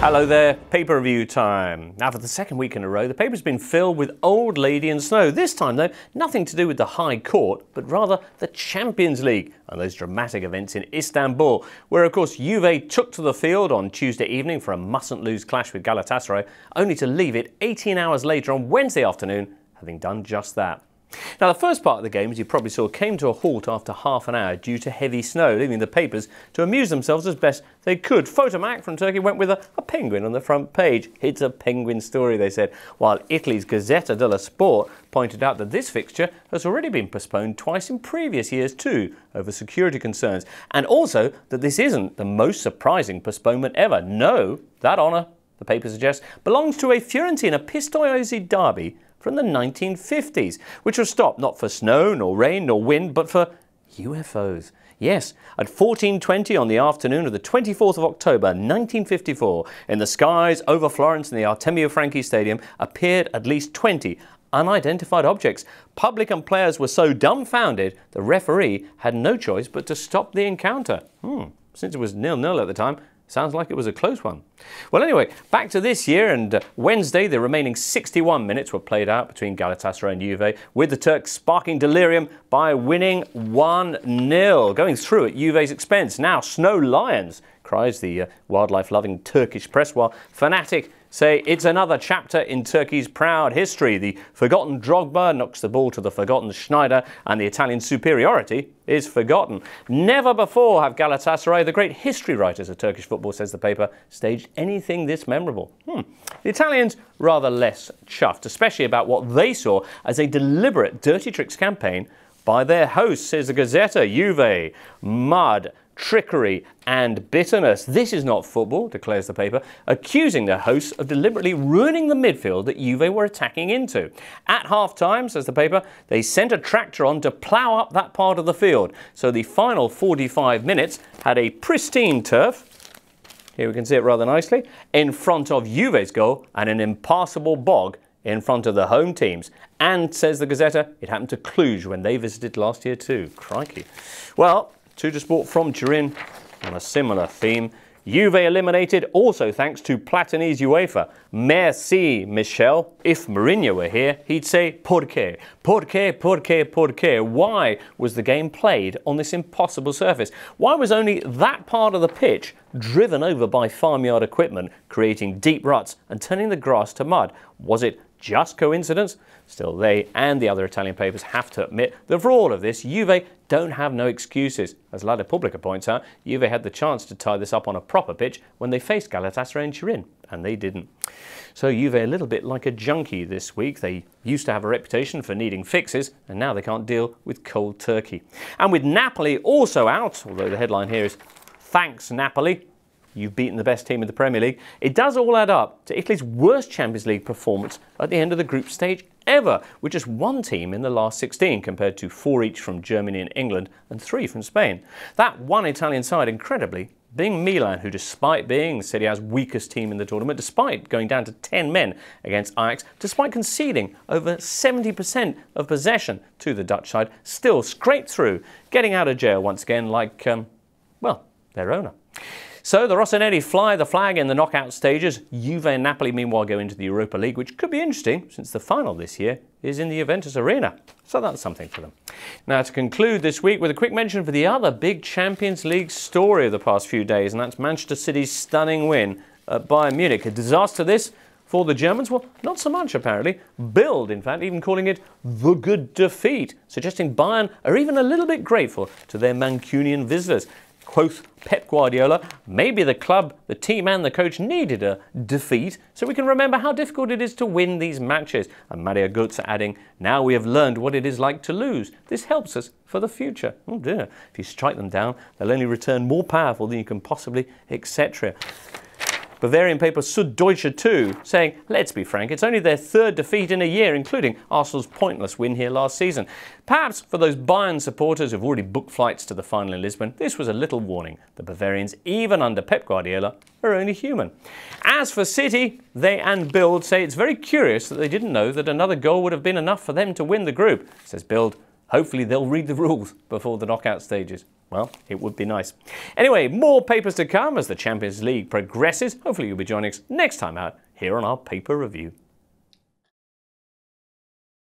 Hello there, paper review time. Now for the second week in a row, the paper's been filled with Old Lady and Snow. This time though, nothing to do with the High Court, but rather the Champions League and those dramatic events in Istanbul, where of course Juve took to the field on Tuesday evening for a mustn't-lose clash with Galatasaray, only to leave it 18 hours later on Wednesday afternoon, having done just that. Now the first part of the game, as you probably saw, came to a halt after half an hour due to heavy snow, leaving the papers to amuse themselves as best they could. Photomac from Turkey went with a penguin on the front page. It's a penguin story, they said, while Italy's Gazzetta dello Sport pointed out that this fixture has already been postponed twice in previous years too, over security concerns, and also that this isn't the most surprising postponement ever. No, that honour, the paper suggests, belongs to a Fiorentina Pistoiese derby from the 1950s, which was stopped not for snow, nor rain, nor wind, but for UFOs. Yes, at 14:20 on the afternoon of the 24th of October 1954, in the skies over Florence in the Artemio Franchi Stadium appeared at least 20 unidentified objects. Public and players were so dumbfounded, the referee had no choice but to stop the encounter. Since it was 0-0 at the time, sounds like it was a close one. Well, anyway, back to this year, and Wednesday, the remaining 61 minutes were played out between Galatasaray and Juve, with the Turks sparking delirium by winning 1-0, going through at Juve's expense. Now, Snow Lions, cries the wildlife-loving Turkish press, while fanatic say it's another chapter in Turkey's proud history. The forgotten Drogba knocks the ball to the forgotten Schneider, and the Italian superiority is forgotten. Never before have Galatasaray, the great history writers of Turkish football, says the paper, staged anything this memorable. The Italians rather less chuffed, especially about what they saw as a deliberate dirty tricks campaign by their hosts, says the Gazzetta. Juve, mud, trickery and bitterness. This is not football, declares the paper, accusing their hosts of deliberately ruining the midfield that Juve were attacking into. At half-time, says the paper, they sent a tractor on to plough up that part of the field. So the final 45 minutes had a pristine turf, here we can see it rather nicely, in front of Juve's goal and an impassable bog in front of the home teams. And, says the Gazzetta, it happened to Cluj when they visited last year too. Crikey. Well, Tuttosport from Turin on a similar theme. Juve eliminated also thanks to Platini's UEFA. Merci, Michel. If Mourinho were here, he'd say, Perché? Perché, perché, perché? Why was the game played on this impossible surface? Why was only that part of the pitch driven over by farmyard equipment, creating deep ruts and turning the grass to mud? Was it just coincidence? Still, they and the other Italian papers have to admit that for all of this, Juve don't have no excuses. As La Repubblica points out, Juve had the chance to tie this up on a proper pitch when they faced Galatasaray in Turin, and they didn't. So Juve a little bit like a junkie this week. They used to have a reputation for needing fixes, and now they can't deal with cold turkey. And with Napoli also out, although the headline here is, "Thanks, Napoli, you've beaten the best team in the Premier League," it does all add up to Italy's worst Champions League performance at the end of the group stage ever, with just one team in the last 16 compared to 4 each from Germany and England and 3 from Spain. That one Italian side, incredibly, being Milan, who despite being Serie A's weakest team in the tournament, despite going down to 10 men against Ajax, despite conceding over 70% of possession to the Dutch side, still scraped through, getting out of jail once again like, well, their owner. So the Rossoneri fly the flag in the knockout stages. Juve and Napoli meanwhile go into the Europa League, which could be interesting since the final this year is in the Juventus arena. So that's something for them. Now to conclude this week with a quick mention for the other big Champions League story of the past few days, and that's Manchester City's stunning win at Bayern Munich. A disaster this for the Germans? Well, not so much apparently. Bild, in fact, even calling it the good defeat, suggesting Bayern are even a little bit grateful to their Mancunian visitors. Quoth Pep Guardiola, maybe the club, the team and the coach needed a defeat so we can remember how difficult it is to win these matches. And Mario Götze adding, now we have learned what it is like to lose. This helps us for the future. Oh dear, if you strike them down, they'll only return more powerful than you can possibly, etc. Bavarian paper Süddeutsche too, saying, let's be frank, it's only their third defeat in a year, including Arsenal's pointless win here last season. Perhaps for those Bayern supporters who've already booked flights to the final in Lisbon, this was a little warning. The Bavarians, even under Pep Guardiola, are only human. As for City, they and Bild say it's very curious that they didn't know that another goal would have been enough for them to win the group. Says Bild, hopefully they'll read the rules before the knockout stages. Well, it would be nice. Anyway, more papers to come as the Champions League progresses. Hopefully you'll be joining us next time out here on our paper review.